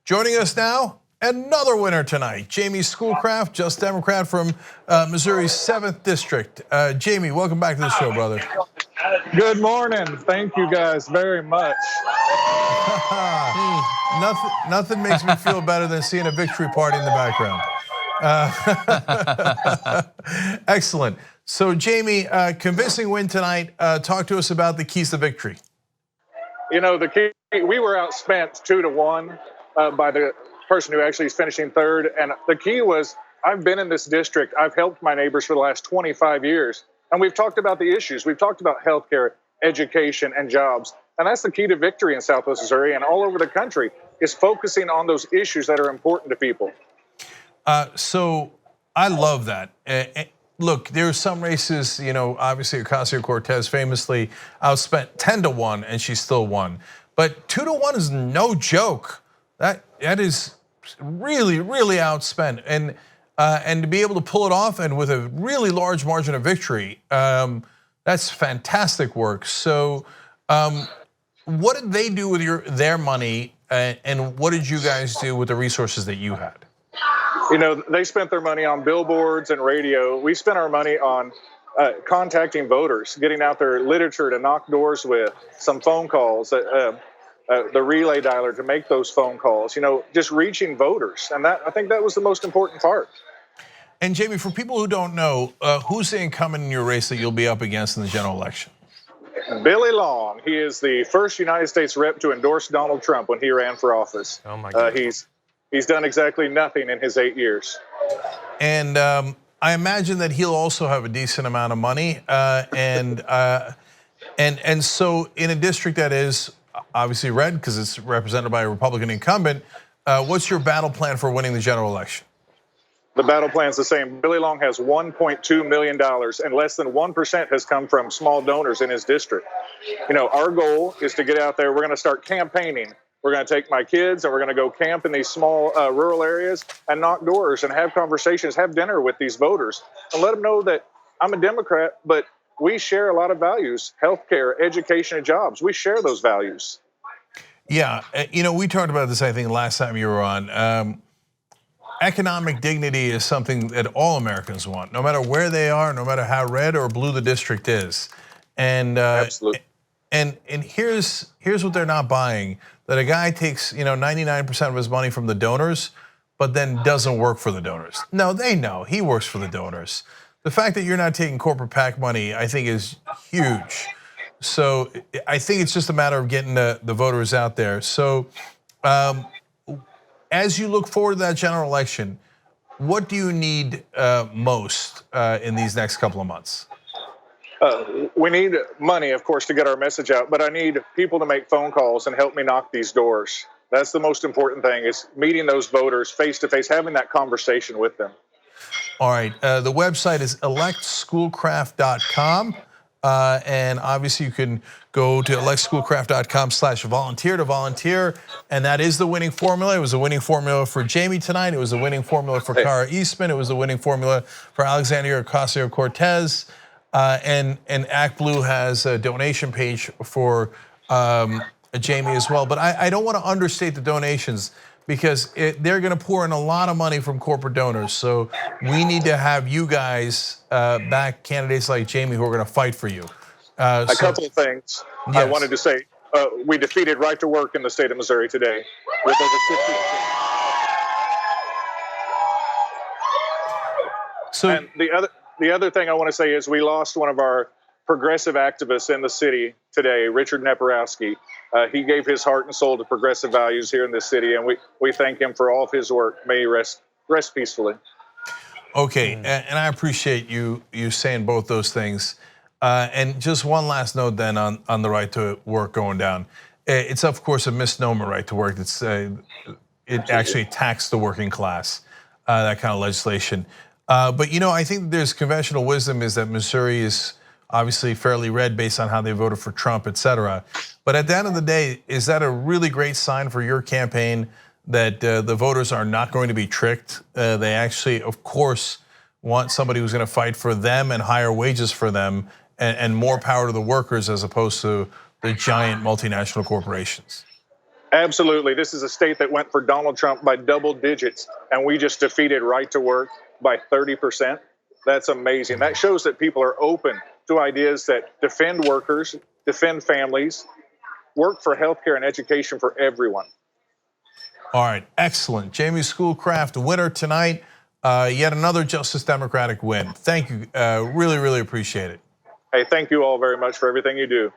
Joining us now, another winner tonight, Jamie Schoolcraft, just Democrat from Missouri's 7th District. Jamie, welcome back to the show, brother. Good morning. Thank you guys very much. Nothing makes me feel better than seeing a victory party in the background. Excellent. So, Jamie, convincing win tonight. Talk to us about the keys to victory. You know, the key, we were outspent 2-1 by the person who actually is finishing third. And the key was, I've been in this district. I've helped my neighbors for the last 25 years. And we've talked about the issues. We've talked about healthcare, education, and jobs. And that's the key to victory in Southwest Missouri and all over the country, is focusing on those issues that are important to people. So I love that. Look, there are some races, you know, obviously Ocasio-Cortez famously outspent 10-1 and she still won. But 2-1 is no joke. That is really, really outspent. And to be able to pull it off and with a really large margin of victory, that's fantastic work. So what did they do with their money, and what did you guys do with the resources that you had? You know, they spent their money on billboards and radio. We spent our money on contacting voters, getting out their literature to knock doors with, some phone calls, the relay dialer to make those phone calls, you know, just reaching voters. And I think that was the most important part. And Jamie, for people who don't know, who's the incumbent in your race that you'll be up against in the general election? Billy Long. He is the first United States rep to endorse Donald Trump when he ran for office. Oh my God. He's done exactly nothing in his 8 years. And I imagine that he'll also have a decent amount of money. And so in a district that is obviously red because it's represented by a Republican incumbent, what's your battle plan for winning the general election? The battle plan's the same. Billy Long has $1.2 million, and less than 1% has come from small donors in his district. You know, our goal is to get out there. We're going to start campaigning. We're going to take my kids and we're going to go camp in these small rural areas and knock doors and have conversations, have dinner with these voters and let them know that I'm a Democrat, but we share a lot of values, healthcare, education, and jobs. We share those values. Yeah, you know, we talked about this, I think, last time you were on. Economic dignity is something that all Americans want, no matter where they are, no matter how red or blue the district is. And absolutely. And here's what they're not buying: that a guy takes 99% of his money from the donors, but then doesn't work for the donors. No, they know he works for the donors. The fact that you're not taking corporate PAC money, I think, is huge. So I think it's just a matter of getting the voters out there. So as you look forward to that general election, what do you need most in these next couple of months? We need money, of course, to get our message out, but I need people to make phone calls and help me knock these doors. That's the most important thing, is meeting those voters face to face, having that conversation with them. All right, the website is electschoolcraft.com. And obviously you can go to electschoolcraft.com/volunteer to volunteer. And that is the winning formula. It was a winning formula for Jamie tonight. It was a winning formula for Kara Eastman. It was a winning formula for Alexandria Ocasio-Cortez. And Act Blue has a donation page for Jamie as well. But I don't want to understate the donations, because they're going to pour in a lot of money from corporate donors. So we need to have you guys back candidates like Jamie who are going to fight for you. A couple of things. Yes. I wanted to say, we defeated Right to Work in the state of Missouri today with over 60%. So, and the other thing I want to say is we lost one of our progressive activists in the city today, Richard Neporowski. He gave his heart and soul to progressive values here in this city, and we thank him for all of his work. May he rest peacefully. Okay, and I appreciate you saying both those things. And just one last note then on the right to work going down. It's of course a misnomer, right to work. It actually attacks the working class, that kind of legislation. But I think there's conventional wisdom is that Missouri is obviously fairly red based on how they voted for Trump, et cetera. But at the end of the day, is that a really great sign for your campaign that the voters are not going to be tricked? They actually, of course, want somebody who's going to fight for them and higher wages for them and more power to the workers as opposed to the giant multinational corporations. Absolutely. This is a state that went for Donald Trump by double digits, and we just defeated right to work by 30%. That's amazing. That shows that people are open to ideas that defend workers, defend families, work for healthcare and education for everyone. All right, excellent. Jamie Schoolcraft, winner tonight. Yet another Justice Democratic win. Thank you. Really, really appreciate it. Hey, thank you all very much for everything you do.